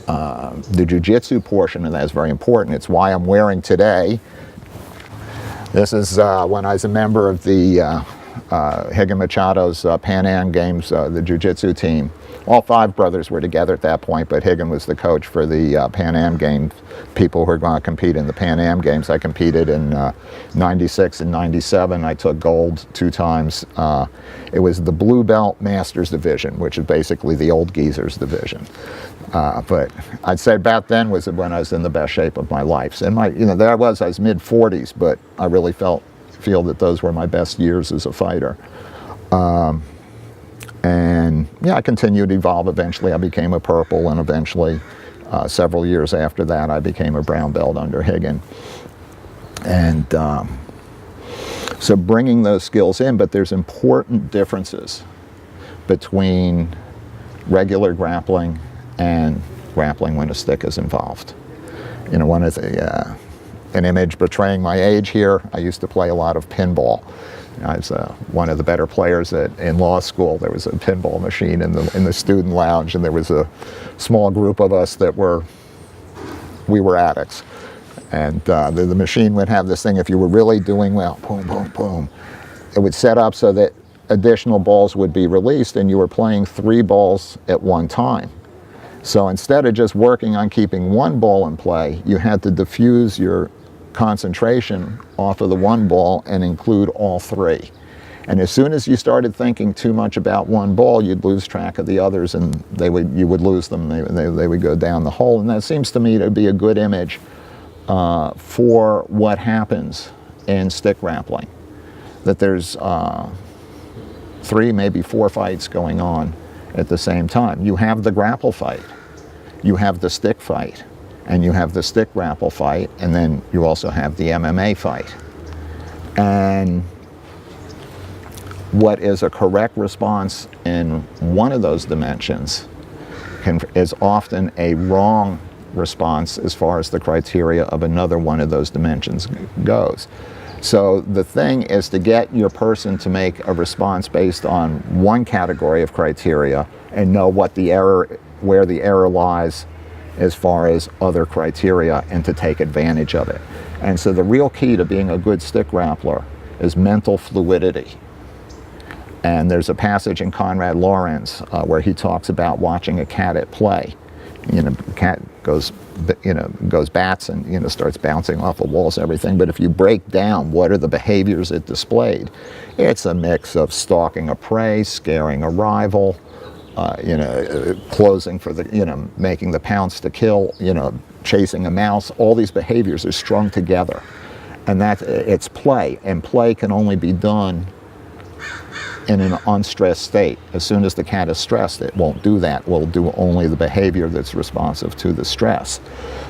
The jiu-jitsu portion of that is very important. It's why I'm wearing today. This is when I was a member of the Higan Machado's Pan Am Games, the jiu-jitsu team. All 5 brothers were together at that point, but Higan was the coach for the Pan Am Games, people who are going to compete in the Pan Am Games. I competed in 96 and 97. I took gold 2 times. It was the Blue Belt Masters Division, which is basically the old geezers division. But I'd say back then was when I was in the best shape of my life. And there I was mid-40s, but I really feel that those were my best years as a fighter. And yeah, I continued to evolve. Eventually I became a purple, and eventually several years after that I became a brown belt under Higan. And so bringing those skills in, but there's important differences between regular grappling and grappling when a stick is involved. One is an image betraying my age here. I used to play a lot of pinball. I was one of the better players in law school. There was a pinball machine in the student lounge, and there was a small group of us that we were addicts. And the machine would have this thing, if you were really doing well, boom, boom, boom. It would set up so that additional balls would be released, and you were playing 3 balls at one time. So instead of just working on keeping 1 ball in play, you had to diffuse your concentration off of the 1 ball and include all 3. And as soon as you started thinking too much about 1 ball, you'd lose track of the others, and you would lose them. They would go down the hole. And that seems to me to be a good image for what happens in stick grappling. That there's 3, maybe 4 fights going on at the same time. You have the grapple fight, you have the stick fight, and you have the stick grapple fight, and then you also have the MMA fight. And what is a correct response in one of those dimensions is often a wrong response as far as the criteria of another one of those dimensions goes. So the thing is to get your person to make a response based on one category of criteria and know where the error lies as far as other criteria, and to take advantage of it. And so the real key to being a good stick grappler is mental fluidity. And there's a passage in Conrad Lorenz where he talks about watching a cat at play. The cat goes bats and starts bouncing off of walls and everything. But if you break down what are the behaviors it displayed, it's a mix of stalking a prey, scaring a rival, closing for making the pounce to kill, chasing a mouse. All these behaviors are strung together, and it's play. And play can only be done in an unstressed state. As soon as the cat is stressed, it won't do that. We'll do only the behavior that's responsive to the stress.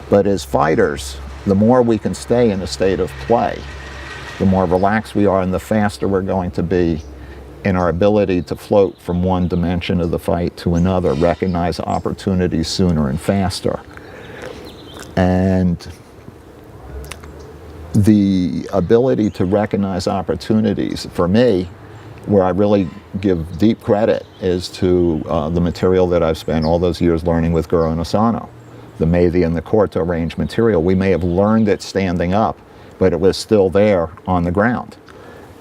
But as fighters, the more we can stay in a state of play, the more relaxed we are, and the faster we're going to be in our ability to float from one dimension of the fight to another, recognize opportunities sooner and faster. And the ability to recognize opportunities, for me, where I really give deep credit is to the material that I've spent all those years learning with Guru Asano, the Methi and the Korto range material. We may have learned it standing up, but it was still there on the ground.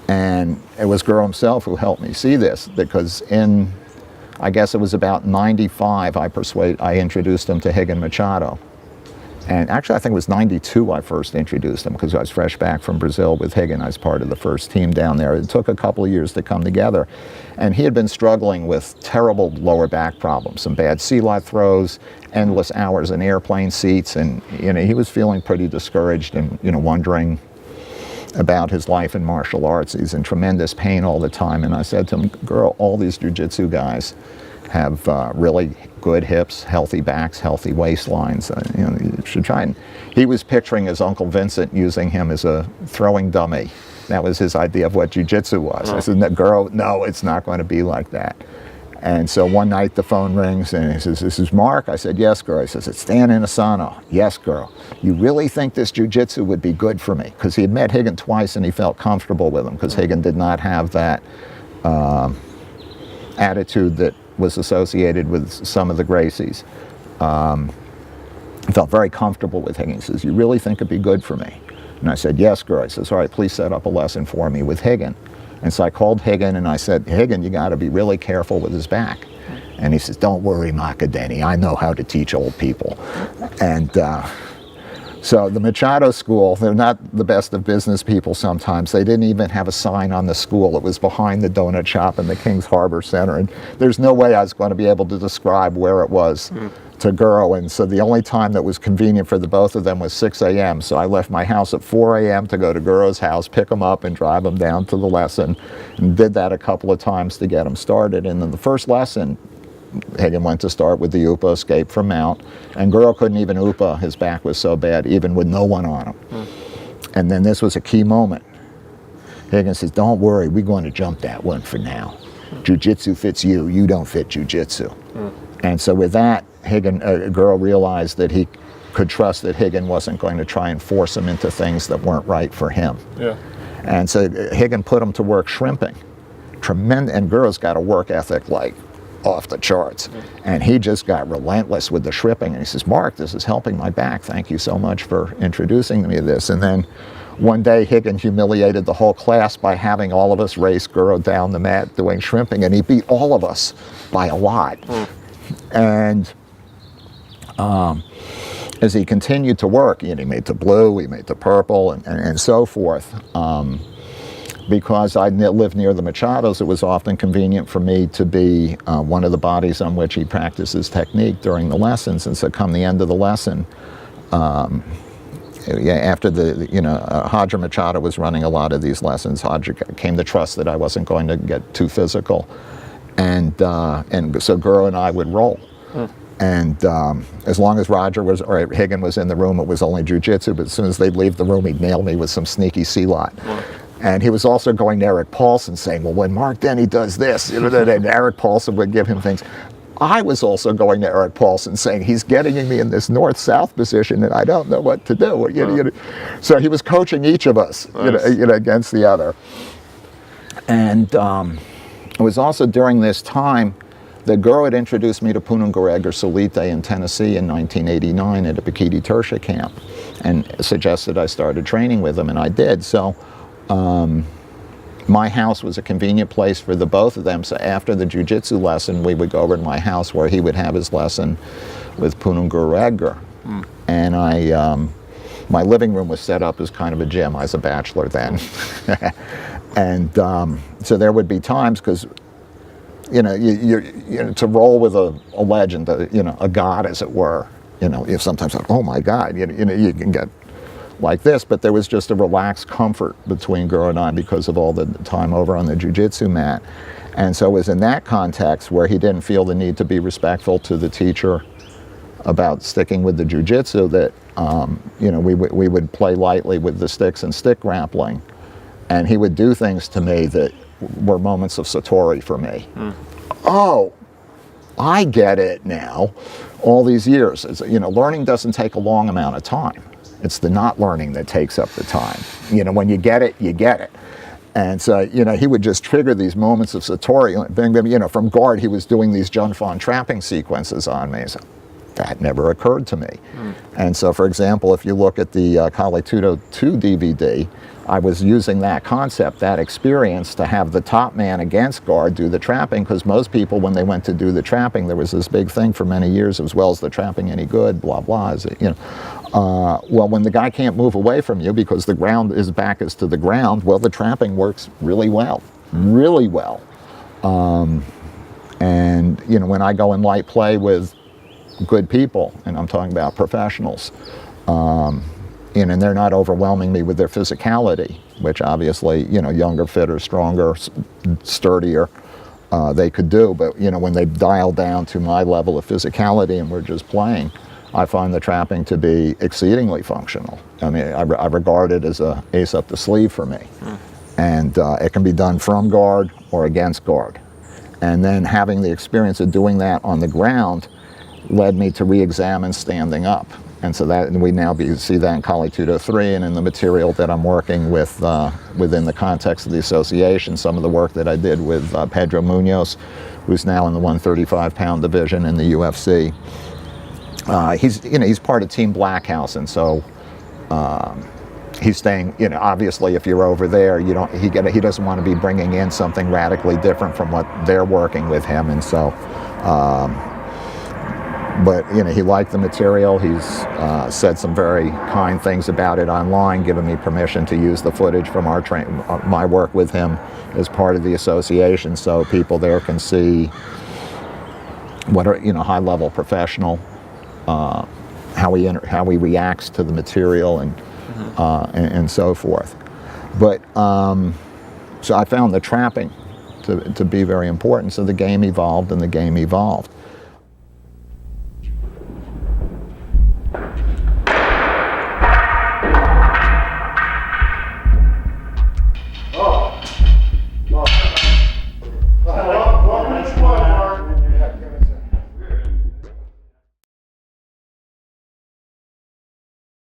And it was Guru himself who helped me see this, because I guess it was about 95, I introduced him to Higan Machado. And actually, I think it was 92 I first introduced him, because I was fresh back from Brazil with Higan. I was part of the first team down there. It took a couple of years to come together. And he had been struggling with terrible lower back problems, some bad sea-lot throws, endless hours in airplane seats. And he was feeling pretty discouraged and wondering about his life in martial arts. He's in tremendous pain all the time. And I said to him, "Girl, all these jiu-jitsu guys have really good hips, healthy backs, healthy waistlines. You should try." And he was picturing his Uncle Vincent using him as a throwing dummy. That was his idea of what jiu-jitsu was. I said, "Girl, no, it's not going to be like that." And so one night the phone rings and he says, "This is Mark?" I said, "Yes, girl." He says, "It's Dan in Asano." "Yes, girl. You really think this jiu-jitsu would be good for me?" Because he had met Higan twice and he felt comfortable with him, because Higan did not have that attitude that was associated with some of the Gracies. I felt very comfortable with Higgins. He says, you really think it'd be good for me? And I said, yes, Guru. I says, all right, please set up a lesson for me with Higgin. And so I called Higgin and I said, Higgin, you got to be really careful with his back. And he says, don't worry, Makadeni, I know how to teach old people. And so the Machado School, they're not the best of business people sometimes. They didn't even have a sign on the school. It was behind the donut shop in the Kings Harbor Center. And there's no way I was going to be able to describe where it was to Guru. And so the only time that was convenient for the both of them was 6 a.m. So I left my house at 4 a.m. to go to Guru's house, pick him up and drive him down to the lesson. And did that a couple of times to get him started. And then the first lesson, Higgin went to start with the Upa, escape from mount, and Guru couldn't even Upa. His back was so bad, even with no one on him. And then this was a key moment. Higgin says, don't worry, we're going to jump that one for now. Jiu-jitsu fits you, you don't fit jiu-jitsu. And so with that, Guru realized that he could trust that Higgin wasn't going to try and force him into things that weren't right for him. Yeah. And so Higgin put him to work shrimping. Tremendous, and Guru's got a work ethic like off the charts. And he just got relentless with the shrimping. And he says, Mark, this is helping my back. Thank you so much for introducing me to this. And then one day Higgin humiliated the whole class by having all of us race Guru down the mat doing shrimping, and he beat all of us by a lot. And as he continued to work, he made the blue, he made the purple, and so forth. Because I lived near the Machados, it was often convenient for me to be one of the bodies on which he practices technique during the lessons. And so come the end of the lesson, after Hadra Machado was running a lot of these lessons, Hadra came to trust that I wasn't going to get too physical. And so Guru and I would roll. And as long as Higgin was in the room, it was only jiu-jitsu, but as soon as they'd leave the room, he'd nail me with some sneaky C-lot. And he was also going to Eric Paulson saying, well, when Mark Denny does this, and Eric Paulson would give him things. I was also going to Eric Paulson saying, he's getting me in this north-south position and I don't know what to do. So he was coaching each of us against the other. And it was also during this time that Guru had introduced me to Punun Gregor Solite in Tennessee in 1989 at a Pakiti Tersha camp and suggested I started training with him, and I did. So my house was a convenient place for the both of them. So after the jiu-jitsu lesson, we would go over to my house where he would have his lesson with Punun Gregor. And my living room was set up as kind of a gym. I was a bachelor then. And so there would be times, because to roll with a legend, a god, as it were, if sometimes like, oh my God, you can get like this, but there was just a relaxed comfort between Guru and I because of all the time over on the jiu-jitsu mat. And so it was in that context where he didn't feel the need to be respectful to the teacher about sticking with the jiu-jitsu that, we would play lightly with the sticks and stick grappling. And he would do things to me that were moments of satori for me. Oh, I get it now, all these years. Learning doesn't take a long amount of time. It's the not learning that takes up the time. When you get it, you get it. And so, he would just trigger these moments of satori. From guard, he was doing these Junfon trapping sequences on me. So that never occurred to me. And so, for example, if you look at the Kali Tudo 2 DVD, I was using that concept, that experience, to have the top man against guard do the trapping, because most people, when they went to do the trapping, there was this big thing for many years, as well as the trapping any good, blah, blah, well, when the guy can't move away from you because the ground, his back is to the ground, well, the trapping works really well, really well. And, when I go in light play with good people, and I'm talking about professionals, and they're not overwhelming me with their physicality, which obviously, younger, fitter, stronger, sturdier, they could do. But, when they dial down to my level of physicality and we're just playing, I find the trapping to be exceedingly functional. I mean, I regard it as a ace up the sleeve for me. And it can be done from guard or against guard. And then having the experience of doing that on the ground led me to re-examine standing up. And so that, and we now see that in Kali 203 and in the material that I'm working with within the context of the association, some of the work that I did with Pedro Munoz, who's now in the 135-pound division in the UFC. he's part of Team Blackhouse, and so he's staying. Obviously, if you're over there, he doesn't want to be bringing in something radically different from what they're working with him, and so. But he liked the material. He's said some very kind things about it online, given me permission to use the footage from my work with him as part of the association, so people there can see what are high-level professional, how he reacts to the material and so forth. But so I found the trapping to be very important. So the game evolved, and the game evolved.